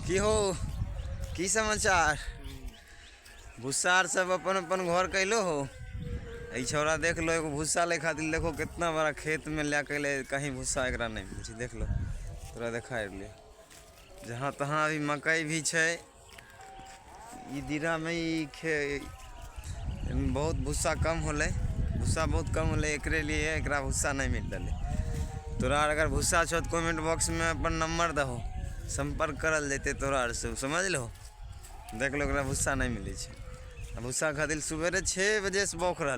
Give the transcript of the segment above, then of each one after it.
की हो की समाचार। भूसा आर सब अपन अपन घर कैलो हो। ई छौरा देख लो एगो भूसा ले खातिर देखो कितना बड़ा खेत में ले के कहीं भूसा एक नहीं मिल देख लो तोरा देखा ले जहाँ तहाँ अभी मकई भी है। ई दिरा में बहुत भूसा कम होले, भूसा बहुत कम होले एकरे लिए एकरा भूसा नहीं मिल रहा। तोरा अगर भूसा छो तो कमेंट बॉक्स में अपन नंबर दहो, संपर्क करल जैते तोरा से, समझ लो। देख लो एकरा भूसा नहीं मिले छे। भूसा खातिर सुबह 6 बजे से बौख रहा।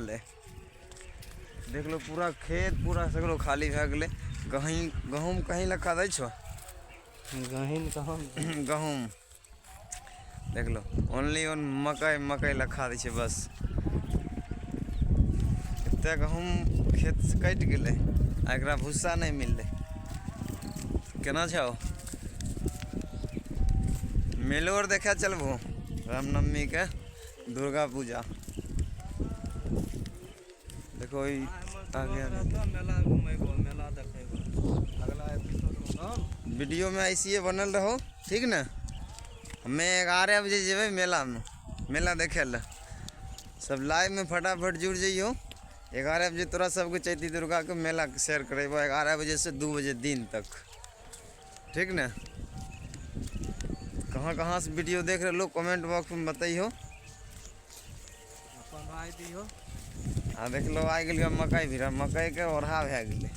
देख लो पूरा खेत पूरा सगरो खाली भे गए। गहूम कहीं लखा दे छो गहूम देख लो ओनली ऑन मकई लखा दी छे बस। इतना गहूम खेत से कट गए एकरा भूसा नहीं मिलले। केना छो मेलो और देखा चलबो रामनवमी के दुर्गा पूजा। देखो आगे वीडियो में ऐसे बनल रहो ठीक न। हमें 11 बजे जेबे मेला में, मेला देखे ला सब लाइव में फटाफट जुड़ जाइयो। 11 बजे तोरा सबके चैती दुर्गा के मेला शेयर करेबो 11 बजे से 2 बजे दिन तक, ठीक न। कहाँ कहाँ से वीडियो देख रहे लोग कमेंट बॉक्स में बताइयो। देख लो आ गए मकई भी मकई के ओढ़ा भे गए।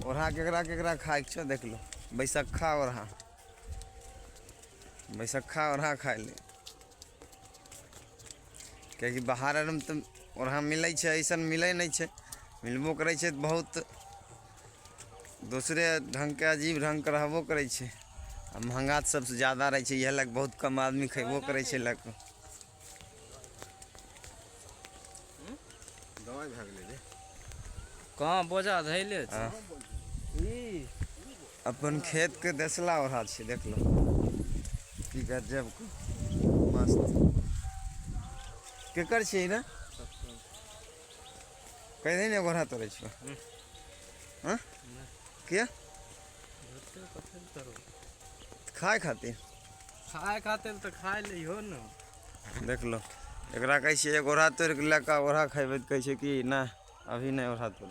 ओढ़ा केकरा केकरा खाए छो देख लो बैसक्खा ओढ़ा, बैसक्खा ओढ़ा खाए ले। क्या बाहर में तो ओढ़ा मिले ऐसा मिले नहीं छे, मिलबो करे छे बहुत दूसरे ढंग के अजीब ढंग के रहबो करे छे। महंगा सबसे ज़्यादा रहे छे, यह लग बहुत कम आदमी खेबो करे छे। लग दवाई भाग ले कहाँ बोझा धैले अपन खेत के देसला ओढ़ा छे देख लो की गजब मस्त। केकर छे ना कह दे ने ओढ़ा तोरे छो हाँ क्या खाए खातिर तो खाए लियो न। देख लो एकरा कहे छे एक ओढ़ा तोड़ के लेके ओढ़ा खेबे कहे छे कि ना अभी नहीं ओढ़ा तोड़।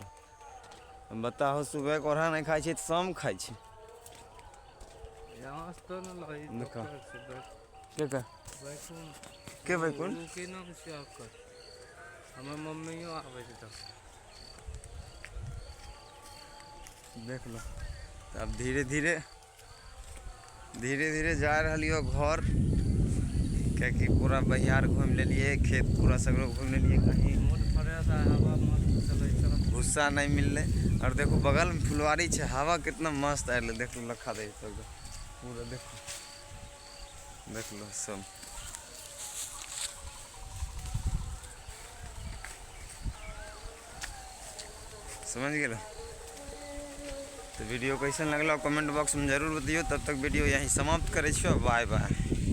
बताहो सुबह के ओढ़ा नहीं खाए छे तो शाम खाए छे। के बैकुन हमें मम्मियों आवे देख लो। अब धीरे धीरे जा रहा घर, क्या कि पूरा बहियार घूम ले लिए, खेत पूरा सगरो घूम ले लिए, कहीं भूसा नहीं मिल रहे। और देखो बगल में फुलवारी है, हवा कितना मस्त आए देख लो लखा दे पूरा देख लो सब। समझ गए। तो वीडियो कैसन लगल कमेंट बॉक्स में जरूर बताइए। तब तक वीडियो यहीं समाप्त करे छो। बाय बाय।